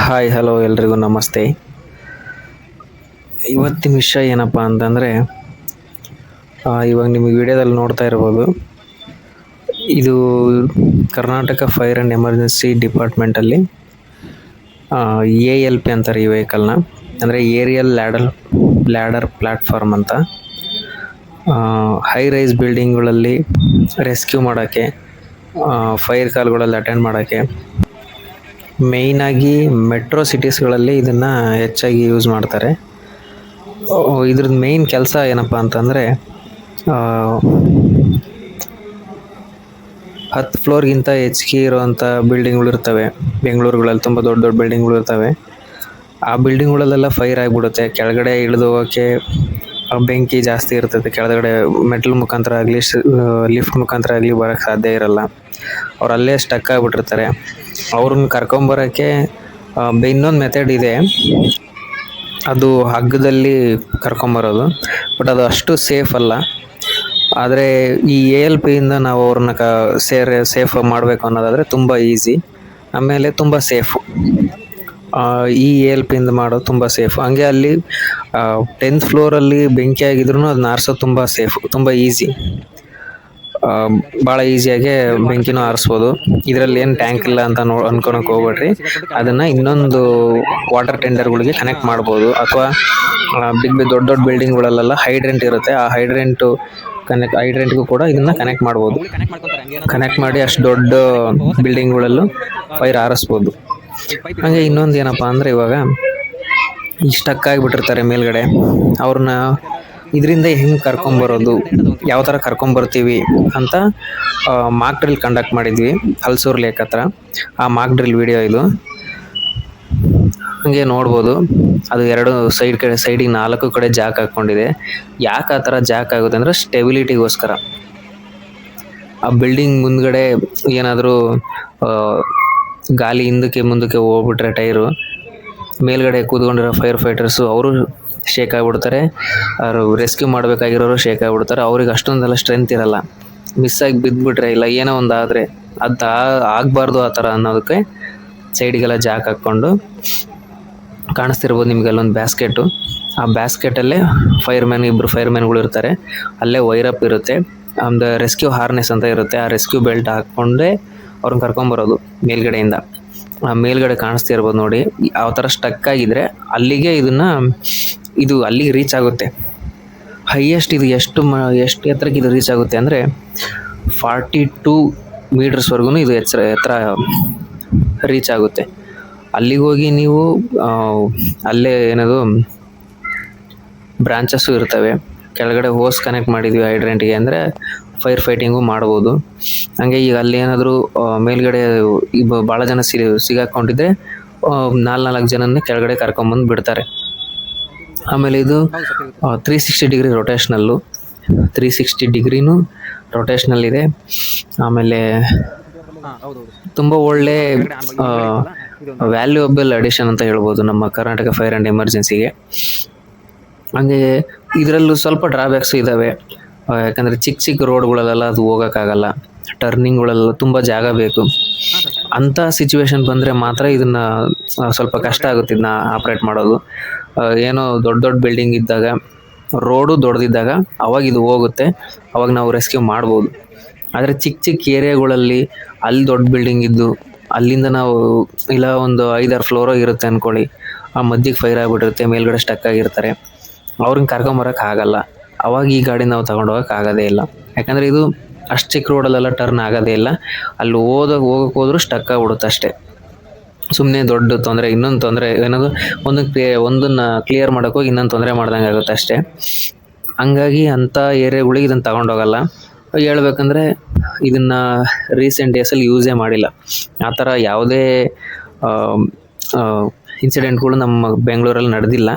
Hi hello ಎಲ್ರಿಗೂ ನಮಸ್ತೆ. ಇವತ್ತಿನ ವಿಷಯ ಏನಪ್ಪ ಅಂತಂದರೆ, ಇವಾಗ ನಿಮಗೆ ವಿಡಿಯೋದಲ್ಲಿ ನೋಡ್ತಾ ಇರ್ಬೋದು, ಇದು ಕರ್ನಾಟಕ ಫೈರ್ ಆ್ಯಂಡ್ ಎಮರ್ಜೆನ್ಸಿ ಡಿಪಾರ್ಟ್ಮೆಂಟಲ್ಲಿ ALP ಅಂತಾರೆ ಈ ವೆಹಿಕಲ್ನ, ಅಂದರೆ ಏರಿಯಲ್ ಲ್ಯಾಡರ್ ಪ್ಲ್ಯಾಟ್ಫಾರ್ಮ್ ಅಂತ. ಹೈ ರೈಸ್ ಬಿಲ್ಡಿಂಗ್ಗಳಲ್ಲಿ ರೆಸ್ಕ್ಯೂ ಮಾಡೋಕ್ಕೆ, ಫೈರ್ ಕಾಲ್ಗಳಲ್ಲಿ ಅಟೆಂಡ್ ಮಾಡೋಕ್ಕೆ, ಮೇಯ್ನಾಗಿ ಮೆಟ್ರೋ ಸಿಟೀಸ್ಗಳಲ್ಲಿ ಇದನ್ನು ಹೆಚ್ಚಾಗಿ ಯೂಸ್ ಮಾಡ್ತಾರೆ. ಇದ್ರದ್ದು ಮೇಯ್ನ್ ಕೆಲಸ ಏನಪ್ಪ ಅಂತಂದರೆ, 10 ಫ್ಲೋರ್ಗಿಂತ ಹೆಚ್ಚಿಗೆ ಇರೋವಂಥ ಬಿಲ್ಡಿಂಗ್ಗಳು ಇರ್ತವೆ ಬೆಂಗಳೂರುಗಳಲ್ಲಿ. ತುಂಬ ದೊಡ್ಡ ದೊಡ್ಡ ಬಿಲ್ಡಿಂಗ್ಗಳು ಇರ್ತವೆ. ಆ ಬಿಲ್ಡಿಂಗ್ಗಳಲ್ಲೆಲ್ಲ ಫೈರ್ ಆಗಿಬಿಡುತ್ತೆ. ಕೆಳಗಡೆ ಇಳಿದು ಹೋಗೋಕ್ಕೆ ಬೆಂಕಿ ಜಾಸ್ತಿ ಇರ್ತದೆ. ಕೆಳಗಡೆ ಮೆಟ್ಲ್ ಮುಖಾಂತರ ಆಗಲಿ ಲಿಫ್ಟ್ ಮುಖಾಂತರ ಆಗಲಿ ಬರೋಕ್ಕೆ ಸಾಧ್ಯ ಇರಲ್ಲ. ಅವ್ರು ಅಲ್ಲೇ ಸ್ಟಕ್ ಆಗಿಬಿಟ್ಟಿರ್ತಾರೆ. ಅವ್ರನ್ನ ಕರ್ಕೊಂಬರೋಕ್ಕೆ ಇನ್ನೊಂದು ಮೆಥಡ್ ಇದೆ, ಅದು ಹಗ್ಗದಲ್ಲಿ ಕರ್ಕೊಂಬರೋದು. ಬಟ್ ಅದು ಅಷ್ಟು ಸೇಫ್ ಅಲ್ಲ. ಆದರೆ ಈ ALPಯಿಂದ ನಾವು ಅವ್ರನ್ನ ಸೇಫ್ ಮಾಡಬೇಕು ಅನ್ನೋದಾದರೆ ತುಂಬ ಈಸಿ, ಆಮೇಲೆ ತುಂಬ ಸೇಫು. ಈ ALPಯಿಂದ ಮಾಡೋದು ತುಂಬ ಸೇಫು. ಹಂಗೆ ಅಲ್ಲಿ 10th ಫ್ಲೋರಲ್ಲಿ ಬೆಂಕಿ ಆಗಿದ್ರು ಅದನ್ನ ಆರಿಸೋದು ತುಂಬ ಸೇಫು, ತುಂಬ ಈಸಿ. ಭಾಳ ಈಸಿಯಾಗೆ ಬೆಂಕಿನೂ ಆರಿಸ್ಬೋದು. ಇದರಲ್ಲಿ ಏನು ಟ್ಯಾಂಕ್ ಇಲ್ಲ ಅಂತ ಅನ್ಕೊಳಕ್ಕೆ ಹೋಗ್ಬೇಡ್ರಿ. ಅದನ್ನು ಇನ್ನೊಂದು ವಾಟರ್ ಟೆಂಡರ್ಗಳಿಗೆ ಕನೆಕ್ಟ್ ಮಾಡ್ಬೋದು. ಅಥವಾ ದೊಡ್ಡ ದೊಡ್ಡ ಬಿಲ್ಡಿಂಗ್ಗಳಲ್ಲೆಲ್ಲ ಹೈಡ್ರೆಂಟ್ ಇರುತ್ತೆ, ಆ ಹೈಡ್ರೆಂಟ್ಗೂ ಕೂಡ ಇದನ್ನು ಕನೆಕ್ಟ್ ಮಾಡ್ಬೋದು. ಕನೆಕ್ಟ್ ಮಾಡಿ ಅಷ್ಟು ದೊಡ್ಡ ಬಿಲ್ಡಿಂಗ್ಗಳಲ್ಲೂ ಫೈರ್ ಆರಿಸ್ಬೋದು. ಹಾಗೆ ಇನ್ನೊಂದು ಏನಪ್ಪ ಅಂದರೆ, ಇವಾಗ ಸ್ಟಕ್ ಆಗಿಬಿಟ್ಟಿರ್ತಾರೆ ಮೇಲ್ಗಡೆ, ಅವ್ರನ್ನ ಇದರಿಂದ ಹೆಂಗೆ ಕರ್ಕೊಂಬರೋದು, ಯಾವ ಥರ ಕರ್ಕೊಂಬರ್ತೀವಿ ಅಂತ ಮಾಕ್ ಡ್ರಿಲ್ ಕಂಡಕ್ಟ್ ಮಾಡಿದ್ವಿ ಹಲ್ಸೂರು ಲೇಕ್ ಹತ್ರ. ಆ ಮಾಕ್ ಡ್ರಿಲ್ ವಿಡಿಯೋ ಇದು. ಹಂಗೆ ನೋಡ್ಬೋದು, ಅದು ಎರಡು ಸೈಡಿಗೆ 4 ಕಡೆ ಜಾಕ್ ಹಾಕ್ಕೊಂಡಿದೆ. ಯಾಕೆ ಆ ಥರ ಜಾಕ್ ಆಗುತ್ತೆ ಅಂದರೆ ಸ್ಟೆಬಿಲಿಟಿಗೋಸ್ಕರ. ಆ ಬಿಲ್ಡಿಂಗ್ ಮುಂದ್ಗಡೆ ಏನಾದರೂ ಗಾಳಿ ಹಿಂದಕ್ಕೆ ಮುಂದಕ್ಕೆ ಹೋಗ್ಬಿಟ್ರೆ ಟೈರು, ಮೇಲ್ಗಡೆ ಕೂತ್ಕೊಂಡಿರೋ ಫೈರ್ ಫೈಟರ್ಸು ಅವರು ಶೇಕ್ ಆಗಿಬಿಡ್ತಾರೆ. ಅವರು ರೆಸ್ಕ್ಯೂ ಮಾಡಬೇಕಾಗಿರೋರು ಶೇಕ್ ಆಗಿಬಿಡ್ತಾರೆ. ಅವ್ರಿಗೆ ಅಷ್ಟೊಂದೆಲ್ಲ ಸ್ಟ್ರೆಂತ್ ಇರಲ್ಲ. ಮಿಸ್ಸಾಗಿ ಬಿದ್ದುಬಿಟ್ರೆ ಇಲ್ಲ ಏನೋ ಒಂದು ಆದರೆ ಅದು ಆಗಬಾರ್ದು ಆ ಥರ ಅನ್ನೋದಕ್ಕೆ ಸೈಡಿಗೆಲ್ಲ ಜಾಕ್ ಹಾಕ್ಕೊಂಡು, ಕಾಣಿಸ್ತಿರ್ಬೋದು ನಿಮಗೆ ಅಲ್ಲೊಂದು ಬ್ಯಾಸ್ಕೆಟು. ಆ ಬ್ಯಾಸ್ಕೆಟಲ್ಲೇ ಇಬ್ಬರು ಫೈರ್ಮ್ಯಾನ್ಗಳು ಇರ್ತಾರೆ. ಅಲ್ಲೇ ವೈರಪ್ ಇರುತ್ತೆ, ಒಂದು ರೆಸ್ಕ್ಯೂ ಹಾರ್ನೆಸ್ ಅಂತ ಇರುತ್ತೆ. ಆ ರೆಸ್ಕ್ಯೂ ಬೆಲ್ಟ್ ಹಾಕ್ಕೊಂಡೇ ಅವ್ರನ್ನ ಕರ್ಕೊಂಬರೋದು ಮೇಲ್ಗಡೆಯಿಂದ. ಆ ಮೇಲ್ಗಡೆ ಕಾಣಿಸ್ತಿರ್ಬೋದು ನೋಡಿ, ಆ ಥರ ಸ್ಟಕ್ ಆಗಿದ್ರೆ ಅಲ್ಲಿಗೆ ಇದು ಅಲ್ಲಿಗೆ ರೀಚ್ ಆಗುತ್ತೆ. ಹೈಯೆಸ್ಟ್ ಇದು ಎಷ್ಟು ಎತ್ತರಕ್ಕೆ ಇದು ರೀಚ್ ಆಗುತ್ತೆ ಅಂದರೆ 42 ಮೀಟರ್ಸ್ವರೆಗೂ ಇದು ಎತ್ತರ ರೀಚ್ ಆಗುತ್ತೆ. ಅಲ್ಲಿಗೆ ಹೋಗಿ ನೀವು ಅಲ್ಲೇ ಬ್ರಾಂಚಸ್ಸು ಇರ್ತವೆ. ಕೆಳಗಡೆ ಹೋಸ್ ಕನೆಕ್ಟ್ ಮಾಡಿದ್ವಿ ಹೈಡ್ರೆಂಟ್ಗೆ ಅಂದರೆ ಫೈರ್ ಫೈಟಿಂಗು ಮಾಡ್ಬೋದು. ಹಂಗೆ ಈಗ ಅಲ್ಲಿ ಏನಾದರೂ ಮೇಲ್ಗಡೆ ಭಾಳ ಜನ ಸಿಗಾಕೊಂಡಿದ್ರೆ 4 ಜನನ್ನೇ ಕೆಳಗಡೆ ಕರ್ಕೊಂಬಂದು ಬಿಡ್ತಾರೆ. ಆಮೇಲೆ ಇದು 360 ಡಿಗ್ರಿ ರೊಟೇಷ್ನಲ್ಲು, 360 ಡಿಗ್ರಿನೂ ರೊಟೇಷ್ನಲ್ ಇದೆ. ಆಮೇಲೆ ತುಂಬ ಒಳ್ಳೆ ವ್ಯಾಲ್ಯೂಯಬಲ್ ಅಡಿಷನ್ ಅಂತ ಹೇಳ್ಬೋದು ನಮ್ಮ ಕರ್ನಾಟಕ ಫೈರ್ ಆ್ಯಂಡ್ ಎಮರ್ಜೆನ್ಸಿಗೆ. ಹಂಗೆ ಇದರಲ್ಲೂ ಸ್ವಲ್ಪ ಡ್ರಾಬ್ಯಾಕ್ಸು ಇದ್ದಾವೆ. ಯಾಕಂದರೆ ಚಿಕ್ಕ ರೋಡ್ಗಳಲ್ಲೆಲ್ಲ ಅದು ಹೋಗೋಕ್ಕಾಗಲ್ಲ, ಟರ್ನಿಂಗ್ಗಳೆಲ್ಲ ತುಂಬ ಜಾಗ ಬೇಕು. ಅಂಥ ಸಿಚುವೇಶನ್ ಬಂದರೆ ಮಾತ್ರ ಇದನ್ನು ಸ್ವಲ್ಪ ಕಷ್ಟ ಆಗುತ್ತೆ ಇದನ್ನ ಆಪ್ರೇಟ್ ಮಾಡೋದು. ಏನೋ ದೊಡ್ಡ ಬಿಲ್ಡಿಂಗ್ ಇದ್ದಾಗ, ರೋಡು ದೊಡ್ಡದಿದ್ದಾಗ ಅವಾಗ ಇದು ಹೋಗುತ್ತೆ, ಅವಾಗ ನಾವು ರೆಸ್ಕ್ಯೂ ಮಾಡ್ಬೋದು. ಆದರೆ ಚಿಕ್ಕ ಏರಿಯಾಗಳಲ್ಲಿ ಅಲ್ಲಿ ದೊಡ್ಡ ಬಿಲ್ಡಿಂಗ್ ಇದ್ದು ಅಲ್ಲಿಂದ ನಾವು ಇಲ್ಲ ಒಂದು 5-6 ಫ್ಲೋರೋ ಇರುತ್ತೆ ಅಂದ್ಕೊಳ್ಳಿ, ಆ ಮಧ್ಯಕ್ಕೆ ಫೈರ್ ಆಗಿಬಿಟ್ಟಿರುತ್ತೆ, ಮೇಲ್ಗಡೆ ಸ್ಟಕ್ ಆಗಿರ್ತಾರೆ, ಅವ್ರನ್ನ ಕರ್ಕೊಂಬರೋಕ್ಕಾಗಲ್ಲ. ಅವಾಗ ಈ ಗಾಡಿ ನಾವು ತೊಗೊಂಡೋಗಕ್ಕೆ ಆಗೋದೇ ಇಲ್ಲ. ಯಾಕಂದರೆ ಇದು ಅಷ್ಟು ಚಿಕ್ಕ ರೋಡಲ್ಲೆಲ್ಲ ಟರ್ನ್ ಆಗೋದೇ ಇಲ್ಲ. ಅಲ್ಲಿ ಹೋಗಕ್ಕೆ ಹೋದ್ರೂ ಸ್ಟಕ್ ಆಗಿಬಿಡುತ್ತೆ ಅಷ್ಟೇ. ಸುಮ್ಮನೆ ದೊಡ್ಡ ತೊಂದರೆ, ಇನ್ನೊಂದು ತೊಂದರೆ ಒಂದನ್ನು ಕ್ಲಿಯರ್ ಮಾಡೋಕ್ಕೋಗಿ ಇನ್ನೊಂದು ತೊಂದರೆ ಮಾಡ್ದಂಗೆ ಆಗುತ್ತೆ ಅಷ್ಟೇ. ಹಂಗಾಗಿ ಅಂಥ ಏರಿಯಾಗಳಿಗೆ ಇದನ್ನು ತಗೊಂಡೋಗಲ್ಲ. ಹೇಳ್ಬೇಕಂದ್ರೆ ಇದನ್ನು ರೀಸೆಂಟ್ ಡೇಸಲ್ಲಿ ಯೂಸೇ ಮಾಡಿಲ್ಲ. ಆ ಥರ ಯಾವುದೇ ಇನ್ಸಿಡೆಂಟ್ಗಳು ನಮ್ಮ ಬೆಂಗಳೂರಲ್ಲಿ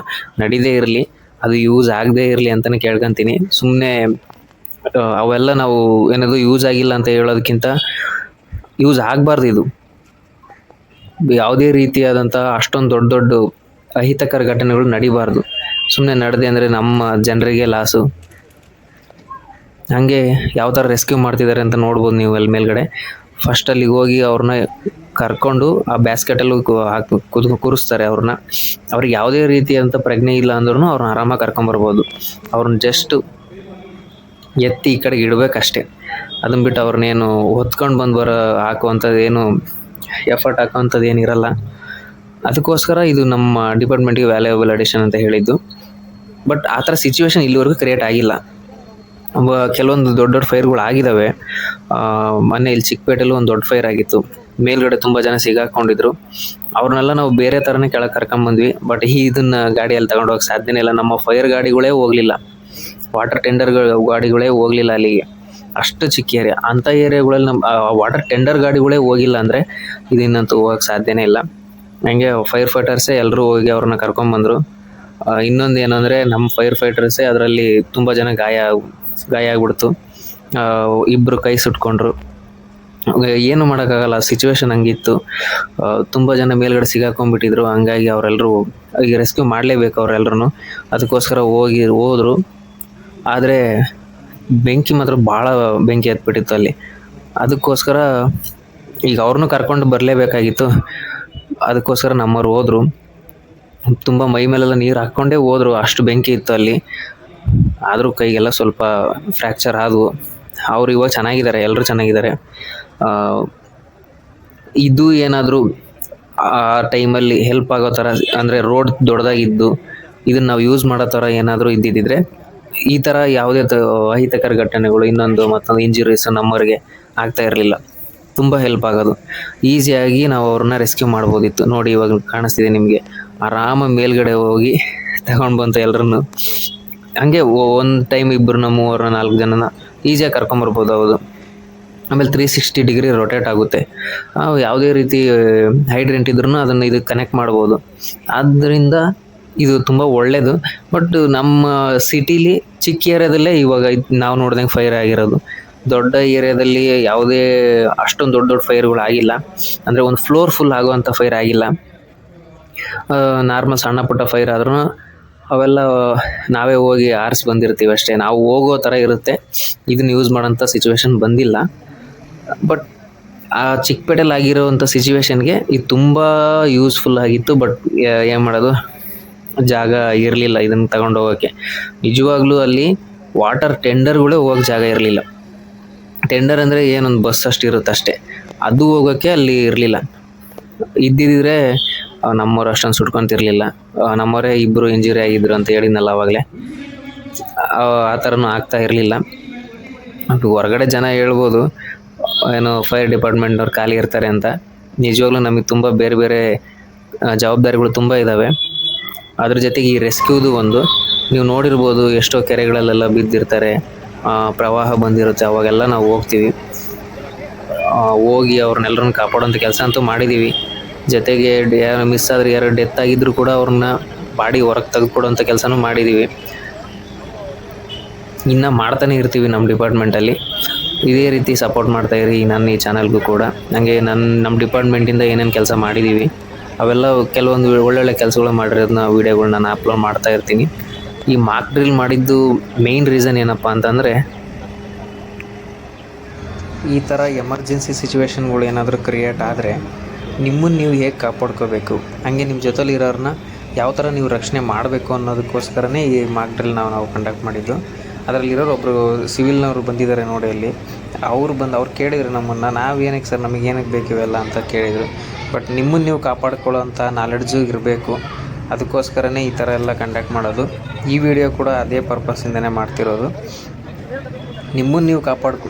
ನಡೀದೇ ಇರಲಿ, ಅದು ಯೂಸ್ ಆಗದೇ ಇರಲಿ ಅಂತಲೇ ಕೇಳ್ಕೊತೀನಿ. ಸುಮ್ಮನೆ ಅವೆಲ್ಲ ನಾವು ಯೂಸ್ ಆಗಿಲ್ಲ ಅಂತ ಹೇಳೋದಕ್ಕಿಂತ ಯೂಸ್ ಆಗಬಾರ್ದು. ಇದು ಯಾವುದೇ ರೀತಿಯಾದಂಥ ಅಷ್ಟೊಂದು ದೊಡ್ಡ ಅಹಿತಕರ ಘಟನೆಗಳು ನಡಿಬಾರ್ದು. ಸುಮ್ಮನೆ ನಡೆದೆ ಅಂದರೆ ನಮ್ಮ ಜನರಿಗೆ ಲಾಸು. ಹಾಗೆ ಯಾವ ಥರ ರೆಸ್ಕ್ಯೂ ಮಾಡ್ತಿದ್ದಾರೆ ಅಂತ ನೋಡ್ಬೋದು ನೀವು ಅಲ್ಲಿ ಮೇಲ್ಗಡೆ. ಫಸ್ಟ್ ಅಲ್ಲಿಗೆ ಹೋಗಿ ಅವ್ರನ್ನ ಕರ್ಕೊಂಡು ಆ ಬ್ಯಾಸ್ಕೆಟಲ್ಲಿ ಕೂರಿಸ್ತಾರೆ ಅವ್ರನ್ನ. ಅವ್ರಿಗೆ ಯಾವುದೇ ರೀತಿಯಾದಂಥ ಪ್ರಜ್ಞೆ ಇಲ್ಲ ಅಂದ್ರೂ ಅವ್ರನ್ನ ಆರಾಮಾಗಿ ಕರ್ಕೊಂಬರ್ಬೋದು. ಅವ್ರನ್ನ ಜಸ್ಟ್ ಎತ್ತಿ ಈ ಕಡೆಗೆ ಇಡಬೇಕಷ್ಟೇ. ಅದನ್ನ ಬಿಟ್ಟು ಅವ್ರನ್ನೇನು ಹೊತ್ಕೊಂಡು ಬಂದು ಹಾಕುವಂಥದ್ದು ಏನು ಎಫರ್ಟ್ ಹಾಕುವಂಥದ್ದು ಏನಿರಲ್ಲ. ಅದಕ್ಕೋಸ್ಕರ ಇದು ನಮ್ಮ ಡಿಪಾರ್ಟ್ಮೆಂಟಿಗೆ ವ್ಯಾಲ್ಯೂಯಬಲ್ ಅಡಿಷನ್ ಅಂತ ಹೇಳಿದ್ದು. ಬಟ್ ಆ ಥರ ಸಿಚುವೇಶನ್ ಇಲ್ಲಿವರೆಗೂ ಕ್ರಿಯೇಟ್ ಆಗಿಲ್ಲ. ಕೆಲವೊಂದು ದೊಡ್ಡ ದೊಡ್ಡ ಫೈರ್ಗಳು ಆಗಿದ್ದಾವೆ. ಮೊನ್ನೆ ಇಲ್ಲಿ ಚಿಕ್ಕಪೇಟೆಲ್ಲೂ ಒಂದು ದೊಡ್ಡ ಫೈರ್ ಆಗಿತ್ತು. ಮೇಲ್ಗಡೆ ತುಂಬ ಜನ ಸಿಗಾಕೊಂಡಿದ್ರು. ಅವ್ರನ್ನೆಲ್ಲ ನಾವು ಬೇರೆ ಥರನೇ ಕೆಳಗೆ ಕರ್ಕೊಂಬಂದ್ವಿ. ಬಟ್ ಇದನ್ನು ಗಾಡಿಯಲ್ಲಿ ತಗೊಂಡು ಹೋಗಕ್ಕೆ ಸಾಧ್ಯನೇ ಇಲ್ಲ. ನಮ್ಮ ಫೈರ್ ಗಾಡಿಗಳೇ ಹೋಗಲಿಲ್ಲ, ವಾಟರ್ ಟೆಂಡರ್ಗಳು ಗಾಡಿಗಳೇ ಹೋಗಲಿಲ್ಲ ಅಲ್ಲಿಗೆ. ಅಷ್ಟು ಚಿಕ್ಕ ಏರಿಯಾ. ಅಂಥ ಏರಿಯಾಗಳಲ್ಲಿ ನಮ್ಮ ವಾಟರ್ ಟೆಂಡರ್ ಗಾಡಿಗಳೇ ಹೋಗಿಲ್ಲ ಅಂದರೆ ಇದನ್ನಂತೂ ಹೋಗಕ್ಕೆ ಸಾಧ್ಯನೇ ಇಲ್ಲ. ಹಂಗೆ ಫೈರ್ ಫೈಟರ್ಸೇ ಎಲ್ಲರೂ ಹೋಗಿ ಅವ್ರನ್ನ ಕರ್ಕೊಂಬಂದರು. ಇನ್ನೊಂದು ಏನಂದರೆ ನಮ್ಮ ಫೈರ್ ಫೈಟರ್ಸೇ ಅದರಲ್ಲಿ ತುಂಬ ಜನ ಗಾಯ ಆಗಿಬಿಡ್ತು. ಇಬ್ಬರು ಕೈ ಸುಟ್ಕೊಂಡ್ರು. ಏನು ಮಾಡೋಕ್ಕಾಗಲ್ಲ, ಸಿಚುವೇಶನ್ ಹಂಗಿತ್ತು. ತುಂಬ ಜನ ಮೇಲ್ಗಡೆ ಸಿಗಾಕೊಂಡ್ಬಿಟ್ಟಿದ್ರು. ಹಂಗಾಗಿ ಅವರೆಲ್ಲರೂ ಈಗ ರೆಸ್ಕ್ಯೂ ಮಾಡಲೇಬೇಕು ಅವರೆಲ್ಲರೂ. ಅದಕ್ಕೋಸ್ಕರ ಹೋದರು. ಆದರೆ ಬೆಂಕಿ ಮಾತ್ರ ಭಾಳ ಬೆಂಕಿ ಹತ್ಬಿಟ್ಟಿತ್ತು ಅಲ್ಲಿ. ಅದಕ್ಕೋಸ್ಕರ ಈಗ ಅವ್ರನ್ನೂ ಕರ್ಕೊಂಡು ಬರಲೇಬೇಕಾಗಿತ್ತು. ಅದಕ್ಕೋಸ್ಕರ ನಮ್ಮವ್ರು ಹೋದರು. ತುಂಬ ಮೈ ಮೇಲೆಲ್ಲ ನೀರು ಹಾಕ್ಕೊಂಡೇ ಹೋದರು, ಅಷ್ಟು ಬೆಂಕಿ ಇತ್ತು ಅಲ್ಲಿ. ಆದರೂ ಕೈಗೆಲ್ಲ ಸ್ವಲ್ಪ ಫ್ರ್ಯಾಕ್ಚರ್ ಆದವು. ಅವ್ರು ಇವಾಗ ಚೆನ್ನಾಗಿದ್ದಾರೆ, ಎಲ್ಲರೂ ಚೆನ್ನಾಗಿದ್ದಾರೆ. ಇದು ಏನಾದರೂ ಆ ಟೈಮಲ್ಲಿ ಹೆಲ್ಪ್ ಆಗೋ ಥರ, ಅಂದರೆ ರೋಡ್ ದೊಡ್ಡದಾಗಿದ್ದು ಇದನ್ನು ನಾವು ಯೂಸ್ ಮಾಡೋ ಥರ ಏನಾದರೂ ಇದ್ದಿದ್ದರೆ ಈ ಥರ ಯಾವುದೇ ಅಹಿತಕರ ಘಟನೆಗಳು, ಮತ್ತೊಂದು ಇಂಜುರೀಸ್ ನಮ್ಮವ್ರಿಗೆ ಆಗ್ತಾ ಇರಲಿಲ್ಲ. ತುಂಬ ಹೆಲ್ಪ್ ಆಗೋದು. ಈಸಿಯಾಗಿ ನಾವು ಅವ್ರನ್ನ ರೆಸ್ಕ್ಯೂ ಮಾಡ್ಬೋದಿತ್ತು. ನೋಡಿ ಇವಾಗ ಕಾಣಿಸ್ತಿದೆ ನಿಮಗೆ, ಆರಾಮ ಮೇಲ್ಗಡೆ ಹೋಗಿ ತಗೊಂಡು ಬಂತು ಎಲ್ಲರನ್ನು. ಹಂಗೆ ಒಂದು ಟೈಮ್ 2 3 4 ಜನನ ಈಸಿಯಾಗಿ ಕರ್ಕೊಂಬರ್ಬೋದು. ಹೌದು. ಆಮೇಲೆ 360 ಡಿಗ್ರಿ ರೊಟೇಟ್ ಆಗುತ್ತೆ. ಯಾವುದೇ ರೀತಿ ಹೈಡ್ರೆಂಟ್ ಇದ್ರೂ ಅದನ್ನು ಇದಕ್ಕೆ ಕನೆಕ್ಟ್ ಮಾಡ್ಬೋದು. ಆದ್ದರಿಂದ ಇದು ತುಂಬ ಒಳ್ಳೆಯದು. ಬಟ್ ನಮ್ಮ ಸಿಟಿಲಿ ಚಿಕ್ಕ ಏರಿಯಾದಲ್ಲೇ ಇವಾಗ ನಾವು ನೋಡ್ದಂಗೆ ಫೈರ್ ಆಗಿರೋದು. ದೊಡ್ಡ ಏರಿಯಾದಲ್ಲಿ ಯಾವುದೇ ಅಷ್ಟೊಂದು ದೊಡ್ಡ ದೊಡ್ಡ ಫೈರ್ಗಳು ಆಗಿಲ್ಲ. ಅಂದರೆ ಒಂದು ಫ್ಲೋರ್ ಫುಲ್ ಆಗುವಂಥ ಫೈರ್ ಆಗಿಲ್ಲ. ನಾರ್ಮಲ್ ಸಣ್ಣ ಪುಟ್ಟ ಫೈರ್ ಆದ್ರೂ ಅವೆಲ್ಲ ನಾವೇ ಹೋಗಿ ಆರಿಸಿ ಬಂದಿರ್ತೀವಿ ಅಷ್ಟೇ. ನಾವು ಹೋಗೋ ಥರ ಇರುತ್ತೆ. ಇದನ್ನು ಯೂಸ್ ಮಾಡೋಂಥ ಸಿಚುವೇಶನ್ ಬಂದಿಲ್ಲ. ಬಟ್ ಆ ಚಿಕ್ಕಪೇಟೆಯಲ್ಲಿ ಆಗಿರೋವಂಥ ಸಿಚುವೇಶನ್ಗೆ ಇದು ತುಂಬ ಯೂಸ್ಫುಲ್ ಆಗಿತ್ತು. ಬಟ್ ಏನು ಮಾಡೋದು, ಜಾಗ ಇರಲಿಲ್ಲ ಇದನ್ನು ತಗೊಂಡು ಹೋಗೋಕ್ಕೆ. ನಿಜವಾಗ್ಲೂ ಅಲ್ಲಿ ವಾಟರ್ ಟೆಂಡರ್ಗಳೇ ಹೋಗೋಕ್ಕೆ ಜಾಗ ಇರಲಿಲ್ಲ. ಟೆಂಡರ್ ಅಂದರೆ ಏನೊಂದು ಬಸ್ ಅಷ್ಟು ಇರುತ್ತೆ ಅಷ್ಟೇ, ಅದು ಹೋಗೋಕ್ಕೆ ಅಲ್ಲಿ ಇರಲಿಲ್ಲ. ಇದ್ದಿದ್ದರೆ ನಮ್ಮವ್ರು ಅಷ್ಟೊಂದು ಸುಟ್ಕೊತಿರ್ಲಿಲ್ಲ. ನಮ್ಮವರೇ 2 ಇಂಜುರಿ ಆಗಿದ್ರು ಅಂತ ಹೇಳಿದ್ನಲ್ಲ ಆವಾಗಲೇ. ಆ ಥರನೂ ಆಗ್ತಾ ಇರಲಿಲ್ಲ. ಅದು ಹೊರಗಡೆ ಜನ ಹೇಳ್ಬೋದು ಏನೋ ಫೈರ್ ಡಿಪಾರ್ಟ್ಮೆಂಟ್ನವ್ರು ಖಾಲಿ ಇರ್ತಾರೆ ಅಂತ. ನಿಜವಾಗ್ಲೂ ನಮಗೆ ತುಂಬ ಬೇರೆ ಬೇರೆ ಜವಾಬ್ದಾರಿಗಳು ತುಂಬ ಇದ್ದಾವೆ. ಅದ್ರ ಜೊತೆಗೆ ಈ ರೆಸ್ಕ್ಯೂದು ಒಂದು, ನೀವು ನೋಡಿರ್ಬೋದು ಎಷ್ಟೋ ಕೆರೆಗಳಲ್ಲೆಲ್ಲ ಬಿದ್ದಿರ್ತಾರೆ, ಪ್ರವಾಹ ಬಂದಿರುತ್ತೆ. ಅವಾಗೆಲ್ಲ ನಾವು ಹೋಗ್ತೀವಿ, ಹೋಗಿ ಅವ್ರನ್ನೆಲ್ಲರನ್ನ ಕಾಪಾಡೋಂಥ ಕೆಲಸ ಅಂತೂ ಮಾಡಿದ್ದೀವಿ. ಜೊತೆಗೆ ಯಾರು ಮಿಸ್ ಆದರೆ, ಯಾರು ಡೆತ್ ಆಗಿದ್ದರೂ ಕೂಡ ಅವ್ರನ್ನ ಬಾಡಿ ಹೊರಗೆ ತೆಗೆದುಕೊಡೋಂಥ ಕೆಲಸನೂ ಮಾಡಿದ್ದೀವಿ. ಇನ್ನು ಮಾಡ್ತಾನೆ ಇರ್ತೀವಿ ನಮ್ಮ ಡಿಪಾರ್ಟ್ಮೆಂಟಲ್ಲಿ. ಇದೇ ರೀತಿ ಸಪೋರ್ಟ್ ಮಾಡ್ತಾಯಿರಿ ನನ್ನ ಈ ಚಾನಲ್ಗೂ ಕೂಡ. ನನಗೆ ನಮ್ಮ ಡಿಪಾರ್ಟ್ಮೆಂಟಿಂದ ಏನೇನು ಕೆಲಸ ಮಾಡಿದ್ದೀವಿ ಅವೆಲ್ಲ ಕೆಲವೊಂದು ಒಳ್ಳೊಳ್ಳೆ ಕೆಲಸಗಳು ಮಾಡಿರೋದನ್ನ ವೀಡಿಯೋಗಳು ನಾನು ಅಪ್ಲೋಡ್ ಮಾಡ್ತಾ ಇರ್ತೀನಿ. ಈ ಮಾಕ್ ಡ್ರಿಲ್ ಮಾಡಿದ್ದು ಮೇಯ್ನ್ ರೀಸನ್ ಏನಪ್ಪ ಅಂತಂದರೆ, ಈ ಥರ ಎಮರ್ಜೆನ್ಸಿ ಸಿಚುವೇಶನ್ಗಳು ಏನಾದರೂ ಕ್ರಿಯೇಟ್ ಆದರೆ ನಿಮ್ಮನ್ನು ನೀವು ಹೇಗೆ ಕಾಪಾಡ್ಕೋಬೇಕು, ಹಾಗೆ ನಿಮ್ಮ ಜೊತೆಲಿ ಇರೋರನ್ನ ಯಾವ ಥರ ನೀವು ರಕ್ಷಣೆ ಮಾಡಬೇಕು ಅನ್ನೋದಕ್ಕೋಸ್ಕರನೇ ಈ ಮಾಕ್ ಡ್ರಿಲ್ ನಾವು ಕಂಡಕ್ಟ್ ಮಾಡಿದ್ದು. ಅದರಲ್ಲಿರೋರು ಒಬ್ಬರು ಸಿವಿಲ್ನವರು ಬಂದಿದ್ದಾರೆ ನೋಡಿ ಅಲ್ಲಿ. ಅವ್ರು ಕೇಳಿದ್ರು ನಮ್ಮನ್ನು, ನಾವೇನಕ್ಕೆ ಸರ್, ನಮಗೇನಕ್ಕೆ ಬೇಕು ಇವೆಲ್ಲ ಅಂತ ಕೇಳಿದರು. ಬಟ್ ನಿಮ್ಮನ್ನು ನೀವು ಕಾಪಾಡ್ಕೊಳ್ಳೋ ಅಂಥ ನಾಲೆಡ್ಜು ಇರಬೇಕು. ಅದಕ್ಕೋಸ್ಕರನೇ ಈ ಥರ ಎಲ್ಲ ಕಂಡಕ್ಟ್ ಮಾಡೋದು. ಈ ವಿಡಿಯೋ ಕೂಡ ಅದೇ ಪರ್ಪಸ್ಸಿಂದನೇ ಮಾಡ್ತಿರೋದು. ನಿಮ್ಮನ್ನು ನೀವು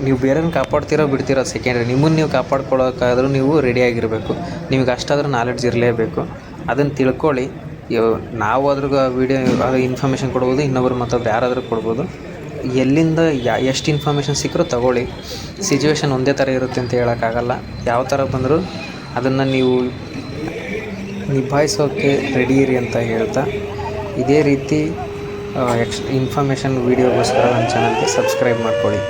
ನೀವು ಬೇರೆಯವ್ರನ್ನ ಕಾಪಾಡ್ತಿರೋ ಬಿಡ್ತಿರೋ ಸೆಕೆಂಡ್ರಿ. ನಿಮ್ಮನ್ನು ನೀವು ಕಾಪಾಡ್ಕೊಳ್ಳೋಕ್ಕಾದ್ರೂ ನೀವು ರೆಡಿಯಾಗಿರಬೇಕು. ನಿಮಗೆ ಅಷ್ಟಾದರೂ ನಾಲೆಡ್ಜ್ ಇರಲೇಬೇಕು. ಅದನ್ನು ತಿಳ್ಕೊಳ್ಳಿ. ನಾವು ಅದ್ರಾಗ ವಿಡಿಯೋ ಅದು ಇನ್ಫಾರ್ಮೇಷನ್ ಕೊಡ್ಬೋದು, ಇನ್ನೊಬ್ರು ಮತ್ತೊಬ್ರು ಯಾರಾದರೂ ಕೊಡ್ಬೋದು. ಎಲ್ಲಿಂದ ಎಷ್ಟು ಇನ್ಫಾರ್ಮೇಷನ್ ಸಿಕ್ಕರೂ ತಗೊಳ್ಳಿ. ಸಿಚುವೇಶನ್ ಒಂದೇ ಥರ ಇರುತ್ತೆ ಅಂತ ಹೇಳೋಕ್ಕಾಗಲ್ಲ. ಯಾವ ಥರ ಬಂದರೂ ಅದನ್ನು ನೀವು ನಿಭಾಯಿಸೋಕ್ಕೆ ರೆಡಿ ಇರಿ ಅಂತ ಹೇಳ್ತಾ, ಇದೇ ರೀತಿ ಇನ್ಫಾರ್ಮೇಷನ್ ವೀಡಿಯೋಗೋಸ್ಕರ ನನ್ನ ಚಾನಲ್ಗೆ ಸಬ್ಸ್ಕ್ರೈಬ್ ಮಾಡ್ಕೊಳ್ಳಿ.